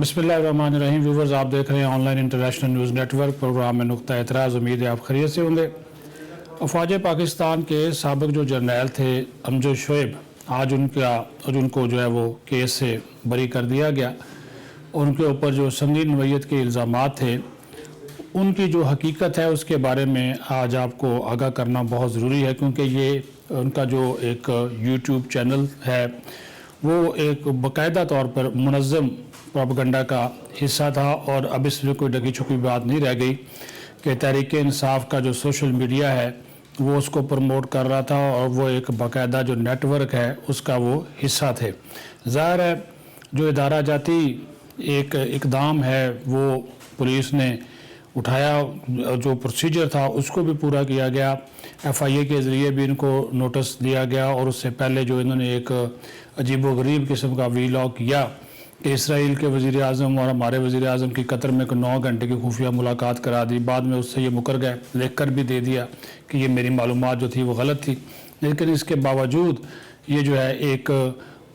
बिस्मिल्लाहिर्रहमानिर्रहीम। व्यूवर्स, आप देख रहे हैं online international news network. Programme में नुक्ता एतराज़। उम्मीद है आप खैरियत से होंगे। अफवाज पाकिस्तान के साबिक जो जर्नैल थे अमजद शोएब, आज उनको जो है वो केस से बरी कर दिया गया। उनके ऊपर जो संगीन नोयत के इल्ज़ामात थे, उनकी जो हकीकत है उसके बारे में आज आपको आगाह करना बहुत ज़रूरी है, क्योंकि ये उनका जो एक यूट्यूब चैनल है वो एक बाकायदा तौर पर मुनज़्ज़म प्रोपेगेंडा का हिस्सा था। और अब इसमें कोई ढकी छुपी बात नहीं रह गई कि तहरीक इंसाफ का जो सोशल मीडिया है वो उसको प्रमोट कर रहा था और वो एक बाकायदा जो नेटवर्क है उसका वो हिस्सा थे। ज़ाहिर है जो इदारा जाती एक इकदाम है वो पुलिस ने उठाया, जो प्रोसीजर था उसको भी पूरा किया गया। FIA के ज़रिए भी इनको नोटिस दिया गया और उससे पहले जो इन्होंने एक अजीब व गरीब किस्म का वीलॉग किया कि इसराइल के वज़ीर आज़म और हमारे वज़ीर आज़म की कतर में 9 घंटे की खुफिया मुलाकात करा दी। बाद में उससे ये मुकर गए, लिख कर भी दे दिया कि ये मेरी मालूमात जो थी वो गलत थी। लेकिन इसके बावजूद ये जो है एक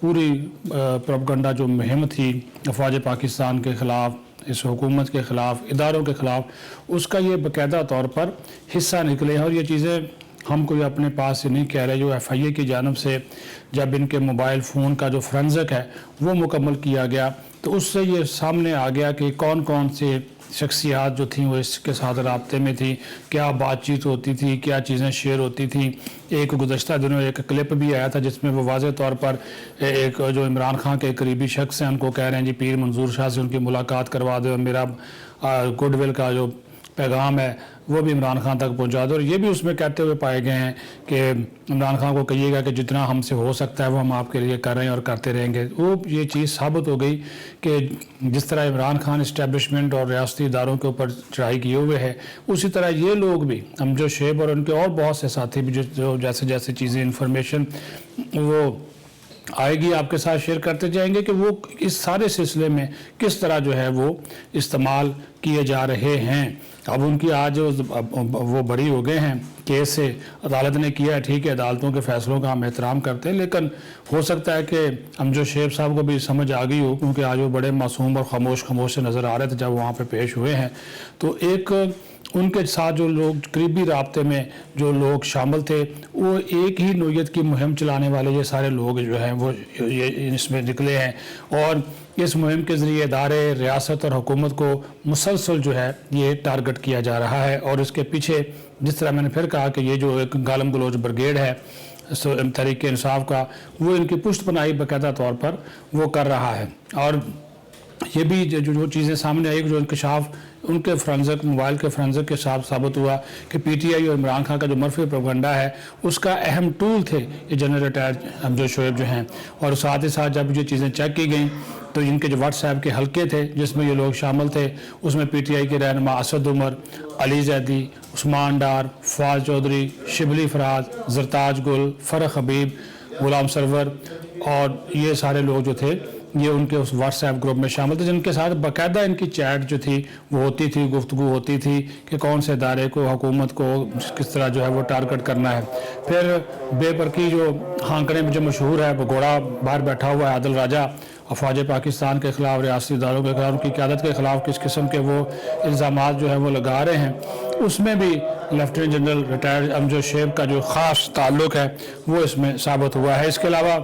पूरी प्रोपेगेंडा जो मुहिम थी अफवाज पाकिस्तान के ख़िलाफ़, इस हुकूमत के ख़िलाफ़, इदारों के ख़िलाफ़, उसका ये बाकायदा तौर पर हिस्सा निकले हैं। और ये चीज़ें हम कोई अपने पास से नहीं कह रहे। जो FIA की जानब से जब इनके मोबाइल फ़ोन का जो फोरेंसिक है वो मुकम्मल किया गया तो उससे ये सामने आ गया कि कौन कौन से शख्सियात जो थी वो इसके साथ राब्ते में थी, क्या बातचीत होती थी, क्या चीज़ें शेयर होती थी। एक गुज़श्ता दिनों एक क्लिप भी आया था जिसमें वो वाज़े तौर पर एक जो इमरान खान के करीबी शख्स हैं उनको कह रहे हैं जी पीर मंजूर शाह से उनकी मुलाकात करवा दो, मेरा गुडविल का जो पैगाम है वो भी इमरान खान तक पहुंचा दो। और ये भी उसमें कहते हुए पाए गए हैं कि इमरान खान को कहिएगा कि जितना हमसे हो सकता है वो हम आपके लिए कर रहे हैं और करते रहेंगे। वो ये चीज़ साबित हो गई कि जिस तरह इमरान खान इस्टेब्लिशमेंट और रियासती इदारों के ऊपर चढ़ाई किए हुए है, उसी तरह ये लोग भी, अमजद शोएब और उनके और बहुत से साथी भी जो जैसे जैसे चीज़ें इन्फॉर्मेशन वो आएगी आपके साथ शेयर करते जाएंगे कि वो इस सारे सिलसिले में किस तरह जो है वो इस्तेमाल किए जा रहे हैं। अब उनकी आज वो बरी हो गए हैं केस से, अदालत ने किया है, ठीक है, अदालतों के फैसलों का हम एहतराम करते हैं, लेकिन हो सकता है कि अमजद शोएब साहब को भी समझ आ गई हो, क्योंकि आज वो बड़े मासूम और खामोश से नज़र आ रहे थे जब वहाँ पे पेश हुए हैं। तो एक उनके साथ जो लोग करीबी राब्ते में जो लोग शामिल थे वो एक ही नोयत की मुहिम चलाने वाले ये सारे लोग जो हैं वो ये इसमें निकले हैं। और इस मुहिम के ज़रिए इदारे, रियासत और हुकूमत को मुसलसल जो है ये टारगेट किया जा रहा है। और इसके पीछे जिस तरह मैंने फिर कहा कि ये जो एक गालम गलोच ब्रिगेड है तहरीक इंसाफ का, वो इनकी पुष्ट पनाही बाकायदा तौर पर वो कर रहा है। और ये भी जो चीज़ें सामने आई, जो इंकशाफ उनके फोरेंसिक मोबाइल के फोरेंसिक के साथ साबित हुआ कि PTI और इमरान खान का जो मरफी प्रोपेगेंडा है उसका अहम टूल थे ये जनरल रिटायर्ड अमजद शोएब जो हैं। और साथ ही साथ जब ये चीज़ें चेक की गई तो इनके जो व्हाट्सएप के हल्के थे जिसमें ये लोग शामिल थे, उसमें PTI के रहनुमा असद उमर, अली जैदी, उस्मान डार, फवाद चौधरी, शिबली फराज, जरताज गुल, फरख हबीब, गुलाम सरवर और ये सारे लोग जो थे ये उनके उस व्हाट्सएप ग्रुप में शामिल थे, जिनके साथ बाकायदा इनकी चैट जो थी वो होती थी, गुफ्तगू होती थी कि कौन से इदारे को, हुकूमत को किस तरह जो है वो टारगेट करना है। फिर बेबरकी जो हांकने में जो मशहूर है, भगोड़ा बाहर बैठा हुआ है आदिल राजा, अफवाज पाकिस्तान के ख़िलाफ़, रियासती इदारों के ख़िलाफ़, उनकी क़यादत के ख़िलाफ़ किस किस्म के वो इल्ज़ामात जो है वो लगा रहे हैं, उसमें भी lieutenant general retired Amjad Shoaib का जो ख़ास ताल्लुक़ है वो इसमें साबित हुआ है। इसके अलावा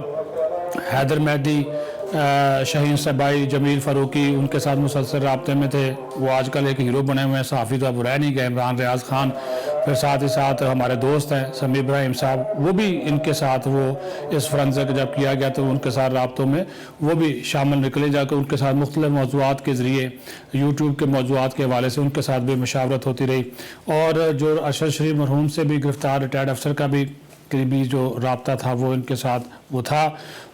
हैदर मेहदी, शाहीन सबाई, जमील फ़ारूकी उनके साथ मुसलसल राब्ते में थे। वो आजकल एक हीरो बने हुए हैं, सहाफ़ी तो अब रह नहीं गए, इमरान रियाज खान। फिर साथ ही साथ हमारे दोस्त हैं समी इब्राहिम साहब, वो भी इनके साथ वो इस फोरेंसिक जब किया गया तो उनके साथ राब्तों में वो भी शामिल निकले, जाकर उनके साथ मुख्तलिफ मौज़ूआत के ज़रिए यूट्यूब के मौज़ूआत के हवाले से उनके साथ भी मशावरत होती रही। और जो अरशद शरीफ मरहूम से भी गिरफ्तार रिटायर्ड अफसर का भी करीबी जो राब्ता था वो इनके साथ वो था।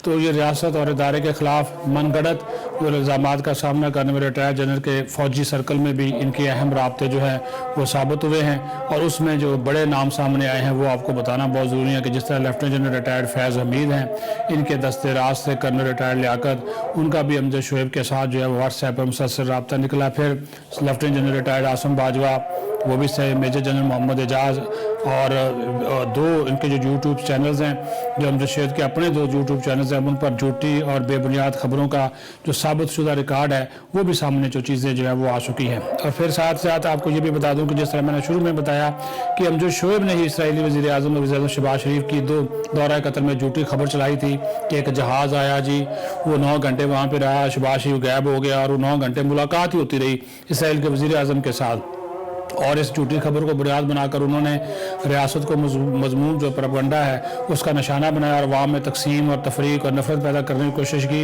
तो ये रियासत और इदारे के ख़िलाफ़ मनगढ़ंत जो इल्ज़ामात का सामना करने में रिटायर्ड जनरल के फ़ौजी सर्कल में भी इनके अहम राब्ते जो हैं वो साबित हुए हैं। और उसमें जो बड़े नाम सामने आए हैं वो आपको बताना बहुत ज़रूरी है कि जिस तरह लेफ्टिनेंट जनरल रिटायर्ड फैज़ हमीद हैं, इनके दस्ते राज से कर्नल रिटायर्ड लियाकत, उनका भी अमजद शोएब के साथ जो है व्हाट्सएप पर मुसलसल राब्ता निकला। फिर lieutenant general retired Asim Bajwa, वो भी मेजर जनरल मोहम्मद एजाज और दो इनके जो यूट्यूब चैनल्स हैं, जो अमजद शोएब के अपने दो यूट्यूब चैनल्स हैं, उन पर झूठी और बेबुनियाद खबरों का जो साबित शुदा रिकॉर्ड है वो भी सामने जो चीज़ें जो है वो आ चुकी हैं। और फिर साथ साथ आपको ये भी बता दूं कि जिस तरह मैंने शुरू में बताया कि अमजद शोएब ने ही इसराइली वज़ीर आज़म शहबाज शरीफ की दौरा कतर में झूठी खबर चलाई थी कि एक जहाज़ आया जी, वो 9 घंटे वहाँ पर रहा, शहबाज शरीफ गायब हो गया और वो 9 घंटे मुलाकात ही होती रही इसराइल के वज़ीर आज़म के साथ। और इस झूठी खबर को बुनियाद बनाकर उन्होंने रियासत को मजमून जो प्रोपेगेंडा है उसका निशाना बनाया और अवाम में तकसीम और तफरीक और नफरत पैदा करने की कोशिश की।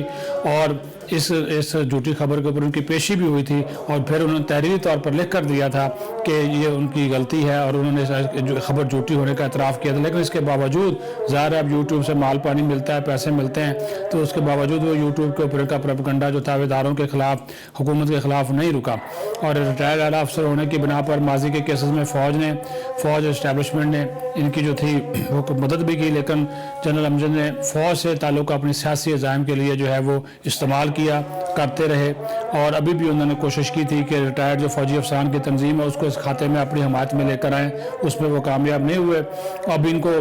और इस झूठी खबर के ऊपर उनकी पेशी भी हुई थी और फिर उन्होंने तहरीरी तौर पर लिख कर दिया था कि ये उनकी गलती है और उन्होंने खबर झूठी होने का एतराफ़ किया था। लेकिन इसके बावजूद ज़ाहिर है अब यूट्यूब से माल पानी मिलता है, पैसे मिलते हैं, तो उसके बावजूद वो यूट्यूब के ऊपर का प्रोपेगेंडा जो तावेदारों के ख़िलाफ़, हुकूमत के ख़िलाफ़ नहीं रुका। और रिटायर्ड आला अफसर होने की बिना पर माजी के केसेस में फ़ौज इस्टेब्लिशमेंट ने इनकी जो थी वो मदद भी की, लेकिन जनरल अमजद ने फ़ौज से ताल्लुक़ अपनी सियासी अज़ाइम के लिए जो है वो इस्तेमाल करते रहे। और अभी भी उन्होंने कोशिश की थी कि रिटायर्ड जो फ़ौजी अफसरान की तंजीम है उसको इस खाते में अपनी हमायत में लेकर आएँ, उसमें वो कामयाब नहीं हुए। अब इनको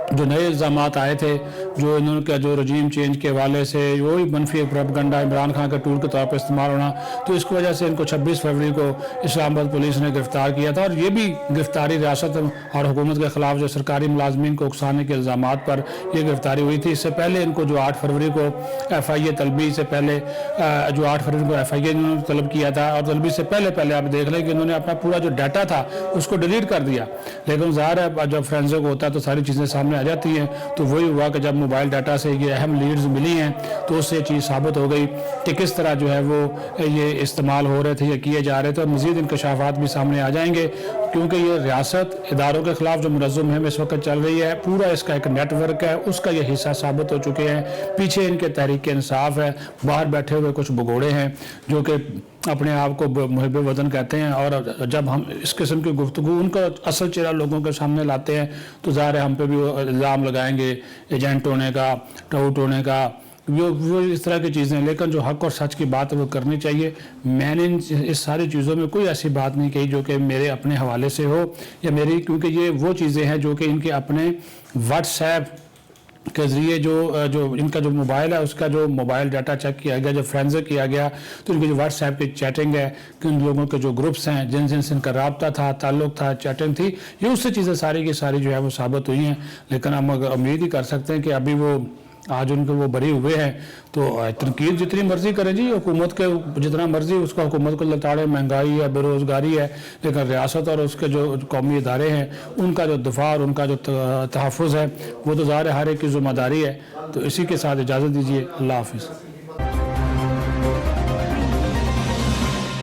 जो नए इल्ज़ामात आए थे, जो इन्होंने जो रजीम चेंज के हवाले से वही मनफी प्रोपेगेंडा इमरान खान के टूल के तौर पर इस्तेमाल होना, तो इसकी वजह से इनको 26 फरवरी को इस्लामाबाद पुलिस ने गिरफ़्तार किया था। और ये भी गिरफ़्तारी रियासत और हुकूमत के ख़िलाफ़ जो सरकारी मुलाजमीन को उकसाने के इल्ज़ामात पर यह गिरफ़्तारी हुई थी। इससे पहले इनको जो 8 फरवरी को FIA तलबी से पहले जो 8 फरवरी को FIA इन्होंने तलब किया था और तलबी से पहले आप देख लें कि इन्होंने अपना पूरा जो डाटा था उसको डिलीट कर दिया। लेकिन ज़ाहिर है जब फोरेंसिक होता है तो सारी चीज़ें सामने आ जाती हैं। तो वही हुआ कि जब मोबाइल डाटा से ये अहम लीड्स मिली हैं तो उससे चीज़ साबित हो गई कि किस तरह जो है वो ये इस्तेमाल हो रहे थे या किए जा रहे थे। मज़ीद इंकशाफात भी सामने आ जाएंगे क्योंकि ये रियासत इदारों के ख़िलाफ़ जो मुनज़्ज़म है इस वक्त चल रही है, पूरा इसका एक नेटवर्क है, उसका ये हिस्सा साबित हो चुके हैं। पीछे इनके तहरीक इंसाफ है, बाहर बैठे हुए कुछ भगोड़े हैं जो कि अपने आप को मुहिब वतन कहते हैं। और जब हम इस किस्म की गुफ्तगू उनका असल चेहरा लोगों के सामने लाते हैं तो ज़ाहिर है हम पे भी इल्ज़ाम लगाएंगे एजेंट होने का, टाउट होने का, वो इस तरह की चीज़ें। लेकिन जो हक़ और सच की बात है वो करनी चाहिए। मैंने इस सारी चीज़ों में कोई ऐसी बात नहीं कही जो कि मेरे अपने हवाले से हो या मेरी, क्योंकि ये वो चीज़ें हैं जो कि इनके अपने व्हाट्सएप के ज़रिए जो इनका जो मोबाइल है उसका जो मोबाइल डाटा चेक किया गया, जो फोरेंसिक किया गया, तो इनकी जो व्हाट्सएप की चैटिंग है कि उन लोगों के जो ग्रुप्स हैं जिनसे इनका रब्ता था, ताल्लुक़ था, चैटिंग थी, ये उससे चीज़ें सारी की सारी जो है वो साबित हुई हैं। लेकिन हम उम्मीद ही कर सकते हैं कि अभी वो आज उनके वो बरी हुए हैं तो तनकीद जितनी मर्जी करें जी, हुकूमत के जितना मर्जी उसका हुकूमत को लताड़े, महंगाई है, बेरोज़गारी है, लेकिन रियासत और उसके जो कौमी इदारे हैं उनका जो दफा और उनका जो तहफ़्फ़ुज़ है वो तो ज़ाहिर हर एक की ज़िम्मेदारी है। तो इसी के साथ इजाज़त दीजिए। अल्लाह हाफ़िज़।